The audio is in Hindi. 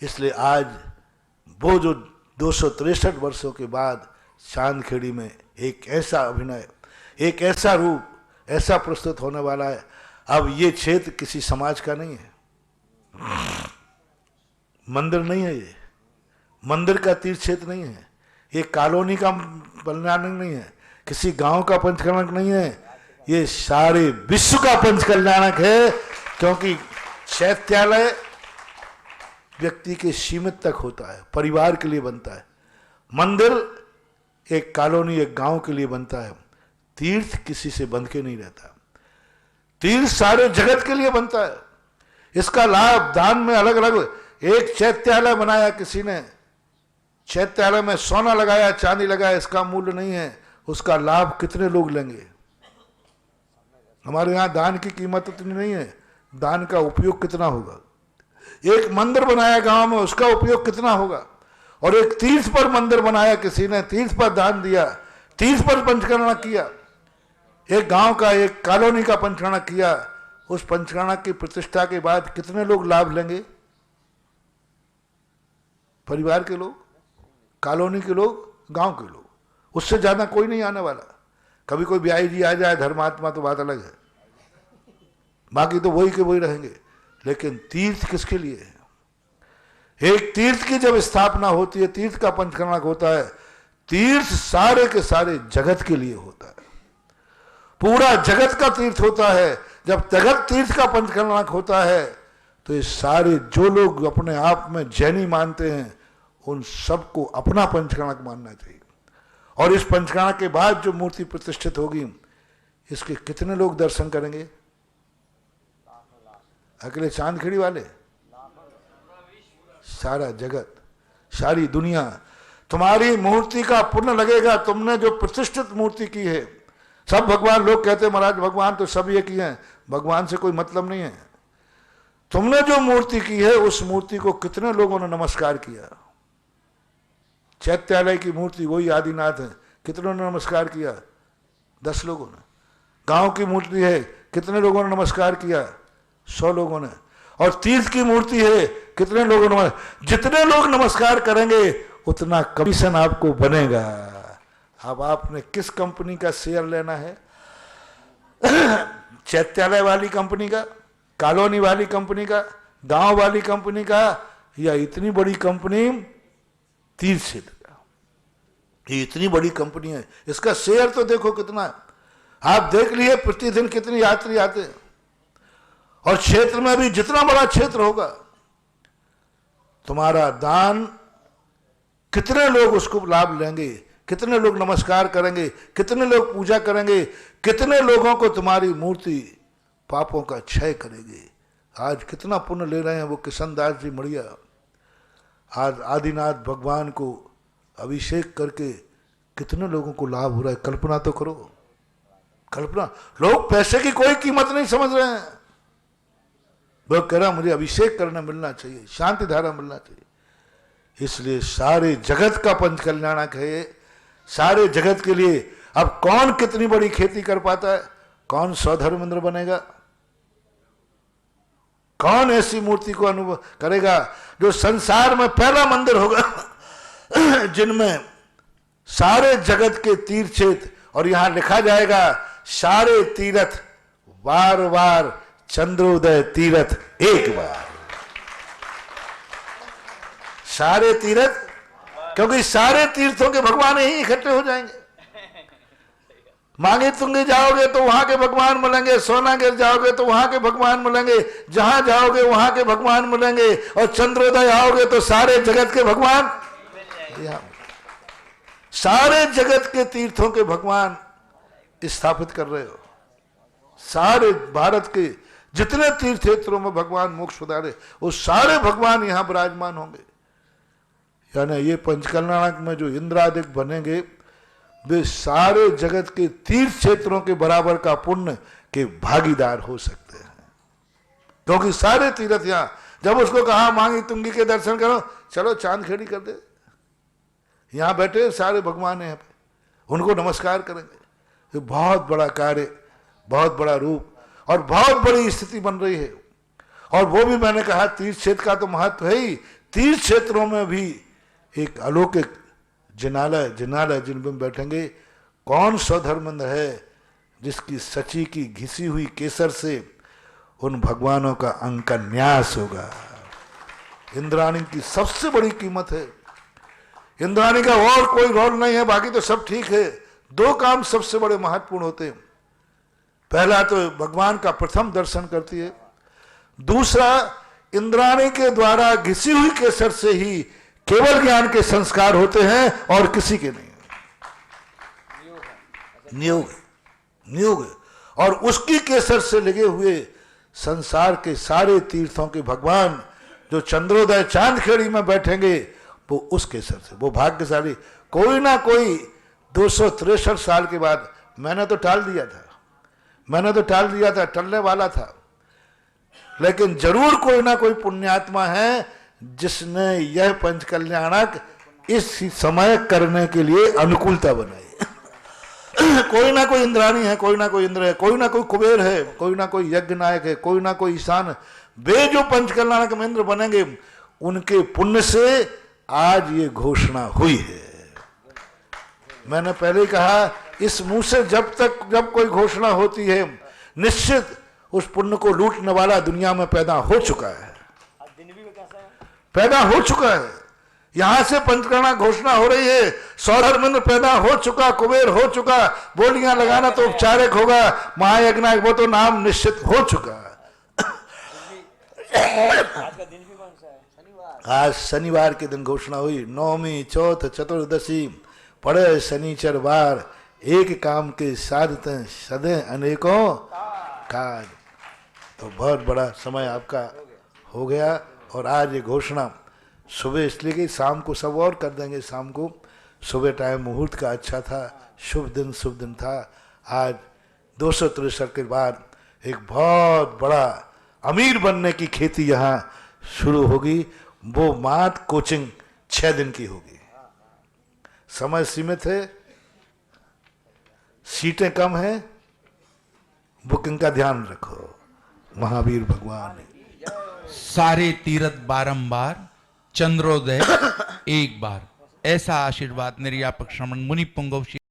इसलिए आज वो जो 263 वर्षों के बाद चांदखेड़ी में एक ऐसा अभिनय, एक ऐसा रूप, ऐसा प्रस्तुत होने वाला है। अब ये क्षेत्र किसी समाज का नहीं है, मंदिर नहीं है, ये मंदिर का तीर्थ क्षेत्र नहीं है, ये कॉलोनी का कल्याणक नहीं है, किसी गांव का पंचकल्याणक नहीं है, ये सारे विश्व का पंचकल्याणक है। क्योंकि चैत्यालय व्यक्ति के सीमित तक होता है, परिवार के लिए बनता है। मंदिर एक कॉलोनी, एक गांव के लिए बनता है। तीर्थ किसी से बंध के नहीं रहता, तीर्थ सारे जगत के लिए बनता है। इसका लाभ दान में अलग अलग, एक चैत्यालय बनाया किसी ने, चैत्यालय में सोना लगाया, चांदी लगाया, इसका मूल्य नहीं है, उसका लाभ कितने लोग लेंगे। हमारे यहां दान की कीमत इतनी नहीं है, दान का उपयोग कितना होगा। एक मंदिर बनाया गांव में, उसका उपयोग कितना होगा। और एक तीर्थ पर मंदिर बनाया किसी ने, तीर्थ पर दान दिया, तीर्थ पर पंचकर्णक किया, एक गांव का, एक कॉलोनी का पंचकर्णक किया, उस पंचकर्णक की प्रतिष्ठा के बाद कितने लोग लाभ लेंगे। परिवार के लोग, कॉलोनी के लोग, गांव के लोग, उससे ज्यादा कोई नहीं आने वाला। कभी कोई ब्याई जी आ जाए, धर्मात्मा, तो बात अलग है, बाकी तो वही के वही रहेंगे। लेकिन तीर्थ किसके लिए है। एक तीर्थ की जब स्थापना होती है, तीर्थ का पंचकर्णक होता है, तीर्थ सारे के सारे जगत के लिए होता है, पूरा जगत का तीर्थ होता है। जब जगत तीर्थ का पंचकर्णक होता है तो ये सारे जो लोग अपने आप में जैनी मानते हैं, उन सबको अपना पंचकर्णक मानना चाहिए। और इस पंचकर्णक के बाद जो मूर्ति प्रतिष्ठित होगी, इसके कितने लोग दर्शन करेंगे। अकेले चांदखेड़ी वाले, सारा जगत, सारी दुनिया। तुम्हारी मूर्ति का पुण्य लगेगा, तुमने जो प्रतिष्ठित मूर्ति की है। सब भगवान, लोग कहते हैं महाराज भगवान तो सब एक ही हैं, भगवान से कोई मतलब नहीं है। तुमने जो मूर्ति की है, उस मूर्ति को कितने लोगों ने नमस्कार किया। चैत्यालय की मूर्ति वही आदिनाथ है, कितनों ने नमस्कार किया, 10 लोगों ने। गांव की मूर्ति है, कितने लोगों ने नमस्कार किया, 100 लोगों ने। और तीर्थ की मूर्ति है, कितने लोगों ने। जितने लोग नमस्कार करेंगे उतना कमीशन आपको बनेगा। अब आपने किस कंपनी का शेयर लेना है, चैत्यालय वाली कंपनी का, कॉलोनी वाली कंपनी का, गांव वाली कंपनी का, या इतनी बड़ी कंपनी तीर्थ क्षेत्र का। ये इतनी बड़ी कंपनी है, इसका शेयर तो देखो कितना। आप देख लिए प्रतिदिन कितने यात्री आते हैं। और क्षेत्र में भी जितना बड़ा क्षेत्र होगा, तुम्हारा दान कितने लोग उसको लाभ लेंगे, कितने लोग नमस्कार करेंगे, कितने लोग पूजा करेंगे, कितने लोगों को तुम्हारी मूर्ति पापों का क्षय करेगी। आज कितना पुण्य ले रहे हैं वो किशनदास जी मड़िया। आज आदिनाथ भगवान को अभिषेक करके कितने लोगों को लाभ हो रहा है। कल्पना तो करो, कल्पना। लोग पैसे की कोई कीमत नहीं समझ रहे हैं। लोग कह रहे हैं मुझे अभिषेक करना मिलना चाहिए, शांति धारा मिलना चाहिए। इसलिए सारे जगत का पंचकल्याणक है, सारे जगत के लिए। अब कौन कितनी बड़ी खेती कर पाता है, कौन स्वधर्मेंद्र बनेगा, कौन ऐसी मूर्ति को अनुभव करेगा जो संसार में पहला मंदिर होगा जिनमें सारे जगत के तीर्थ क्षेत्र। और यहां लिखा जाएगा सारे तीर्थ बार बार, चंद्रोदय तीर्थ एक बार। सारे तीर्थ, क्योंकि सारे तीर्थों के भगवान यही इकट्ठे हो जाएंगे। मांगे तुंगे जाओगे तो वहां के भगवान मिलेंगे, सोनागिर जाओगे तो वहां के भगवान मिलेंगे, जहां जाओगे वहां के भगवान मिलेंगे। और चंद्रोदय आओगे तो सारे जगत के भगवान, सारे जगत के तीर्थों के भगवान स्थापित कर रहे हो। सारे भारत के जितने तीर्थ क्षेत्रों में भगवान मोक्ष प्रदान है, वो सारे भगवान यहां विराजमान होंगे। यानी ये पंचकल्याणक में जो इंद्रादिक बनेंगे, वे सारे जगत के तीर्थ क्षेत्रों के बराबर का पुण्य के भागीदार हो सकते हैं। क्योंकि सारे तीर्थ यहां, जब उसको कहा मांगी तुंगी के दर्शन करो, चलो चांदखेड़ी कर दे, यहां बैठे सारे भगवान हैं, उनको नमस्कार करेंगे। ये बहुत बड़ा कार्य, बहुत बड़ा रूप और बहुत बड़ी स्थिति बन रही है। और वो भी मैंने कहा तीर्थ क्षेत्र का तो महत्व है ही, तीर्थ क्षेत्रों में भी एक अलौकिक जिनालय जिनमें बैठेंगे। कौन स्वधर्मंद है जिसकी सची की घिसी हुई केसर से उन भगवानों का अंग का न्यास होगा। इंद्राणी की सबसे बड़ी कीमत है। इंद्राणी का और कोई रोल नहीं है, बाकी तो सब ठीक है। दो काम सबसे बड़े महत्वपूर्ण होते हैं। पहला तो भगवान का प्रथम दर्शन करती है, दूसरा इंद्राणी के द्वारा घिसी हुई केसर से ही केवल ज्ञान के संस्कार होते हैं और किसी के नहीं। नियोग और उसकी केसर से लगे हुए संसार के सारे तीर्थों के भगवान जो चंद्रोदय चांदखेड़ी में बैठेंगे वो उस केसर से, वो भाग्यशाली। कोई ना कोई 263 साल के बाद, मैंने तो टाल दिया था, टलने वाला था, लेकिन जरूर कोई ना कोई पुण्यात्मा है जिसने यह पंचकल्याणक इस समय करने के लिए अनुकूलता बनाई। कोई ना कोई इंद्राणी है, कोई ना कोई इंद्र है, कोई ना कोई कुबेर है, कोई ना कोई यज्ञ नायक है, कोई ना कोई ईशान। वे जो पंचकल्याणक में इंद्र बनेंगे उनके पुण्य से आज ये घोषणा हुई है। मैंने पहले ही कहा, इस मुंह से जब कोई घोषणा होती है निश्चित उस पुण्य को लूटने वाला दुनिया में पैदा हो चुका है, यहां से पंचकर्णा घोषणा हो रही है। सौधर्मेंद्र पैदा हो चुका, कुबेर हो चुका, बोलियां लगाना तो उपचारिक होगा, महायज्ञ वो तो नाम निश्चित हो चुका। आज शनिवार के दिन घोषणा हुई, नौमी, चौथ, चतुर्दशी पड़े शनिचर वार, एक काम के साधते सदे अनेकों काज। तो बहुत बड़ा समय आपका हो गया। और आज ये घोषणा सुबह इसलिए कि शाम को सब और कर देंगे, शाम को सुबह टाइम मुहूर्त का अच्छा था, शुभ दिन था। आज 263 के बाद एक बहुत बड़ा अमीर बनने की खेती यहाँ शुरू होगी। वो मात्र कोचिंग 6 दिन की होगी, समय सीमित है, सीटें कम हैं, बुकिंग का ध्यान रखो। महावीर भगवान सारे तीर्थ बारंबार, चंद्रोदय एक बार, ऐसा आशीर्वाद निर्यापक श्रमण मुनि पुंगव